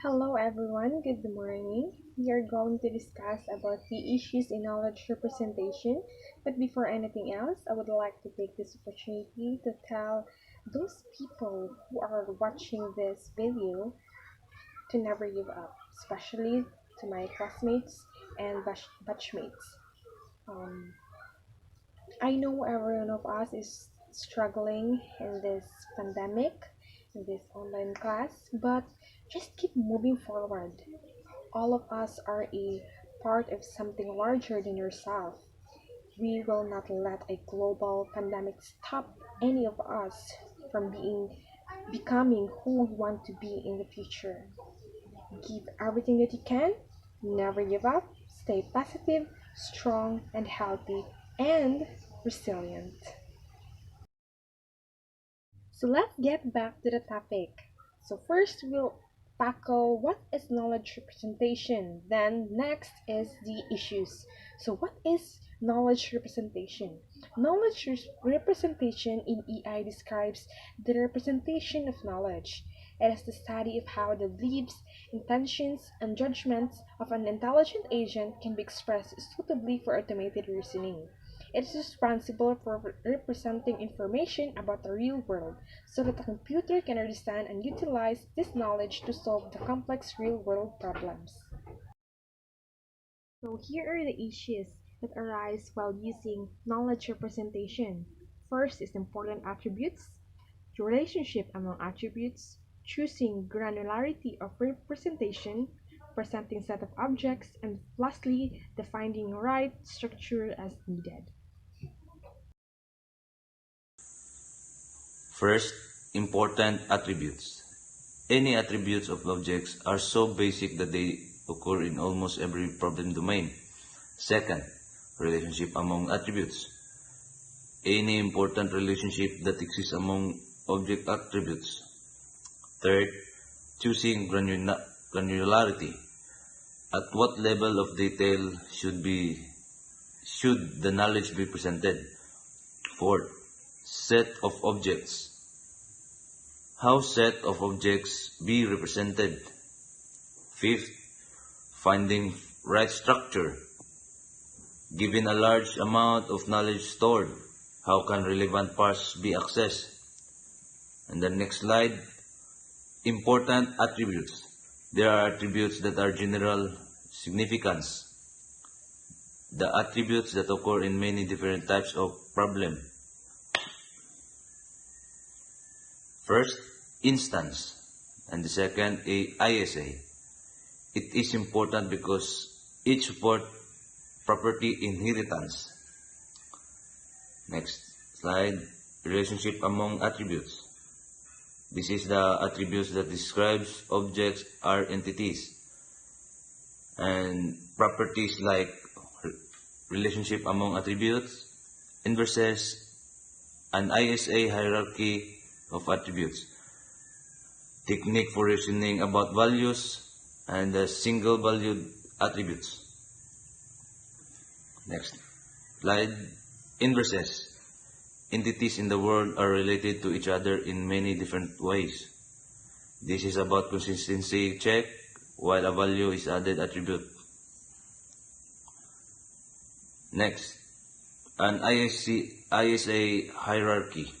Hello everyone, good morning. We are going to discuss about the issues in knowledge representation. But before anything else, I would like to take this opportunity to tell those people who are watching this video to never give up, especially to my classmates and batchmates. Um, I know every one of us is struggling in this pandemic, in this online class, but just keep moving forward. All of us are a part of something larger than yourself. We will not let a global pandemic stop any of us from becoming who we want to be in the future. Give everything that you can, never give up, stay positive, strong and healthy and resilient. So let's get back to the topic. So first we'll tackle what is knowledge representation. Then next is the issues. So what is knowledge representation? Representation in EI describes the representation of knowledge. It is the study of how the beliefs, intentions, and judgments of an intelligent agent can be expressed suitably for automated reasoning. It is responsible for representing information about the real world so that the computer can understand and utilize this knowledge to solve the complex real-world problems. So here are the issues that arise while using knowledge representation. First is important attributes, the relationship among attributes, choosing granularity of representation, presenting set of objects, and lastly, defining right structure as needed. First, important attributes. Any attributes of objects are so basic that they occur in almost every problem domain. Second, relationship among attributes. Any important relationship that exists among object attributes. Third, choosing granularity. At what level of detail should the knowledge be presented? Fourth, set of objects. How set of objects be represented? Fifth, finding right structure. Given a large amount of knowledge stored, how can relevant parts be accessed? And the next slide, important attributes. There are attributes that are general significance. The attributes that occur in many different types of problem. First, instance, and the second, ISA. It is important because it supports property inheritance. Next slide, relationship among attributes. This is the attributes that describes objects or entities. And properties like relationship among attributes, inverses, an ISA hierarchy of attributes, technique for reasoning about values, and the single valued attributes. Next slide, inverses. Entities in the world are related to each other in many different ways. This is about consistency check, while a value is added attribute. Next, an ISA hierarchy.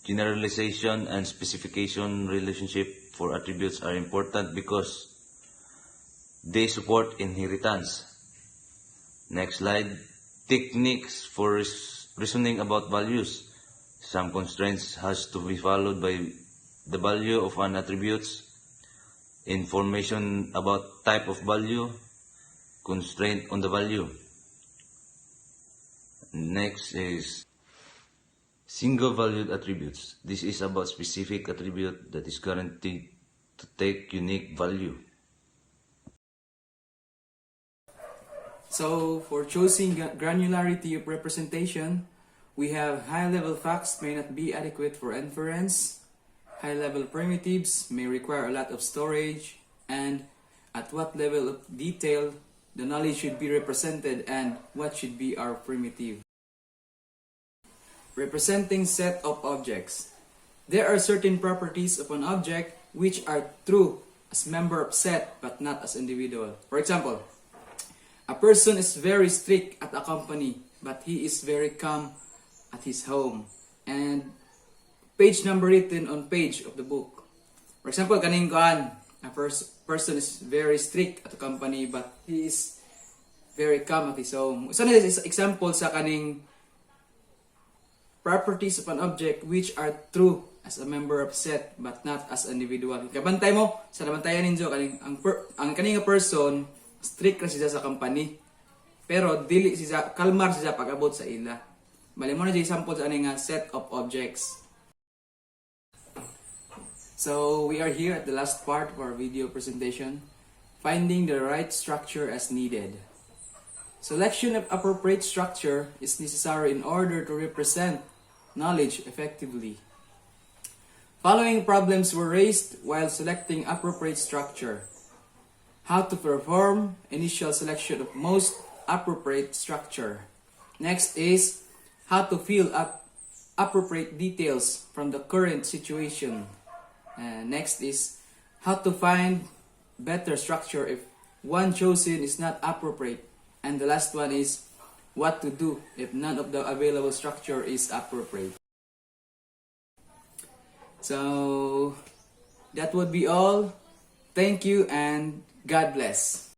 Generalization and specification relationship for attributes are important because they support inheritance. Next slide, techniques for reasoning about values. Some constraints has to be followed by the value of an attributes, information about type of value, constraint on the value. Next is single valued attributes. This is about specific attribute that is guaranteed to take unique value. So for choosing granularity of representation, we have high-level facts may not be adequate for inference, high-level primitives may require a lot of storage, and at what level of detail the knowledge should be represented and what should be our primitive. Representing set of objects. There are certain properties of an object which are true as member of set but not as individual. For example, a person is very strict at a company but he is very calm at his home. And page number written on page of the book. For example, kaning kuan, a person is very strict at a company but he is very calm at his home. So is example sa kaning properties of an object which are true as a member of set but not as individual. Kabantay mo sa nabantayan ninyo kaning ang kaning person strict ra siya sa company pero dili siya kalmar siya pag-abot sa ila. Bali mo na siya example sa aning set of objects. So we are here at the last part of our video presentation, finding the right structure as needed. Selection of appropriate structure is necessary in order to represent knowledge effectively. Following problems were raised while selecting appropriate structure. How to perform initial selection of most appropriate structure. Next is how to fill up appropriate details from the current situation. Next is how to find better structure if one chosen is not appropriate. And the last one is what to do if none of the available structure is appropriate. So that would be all. Thank you and God bless.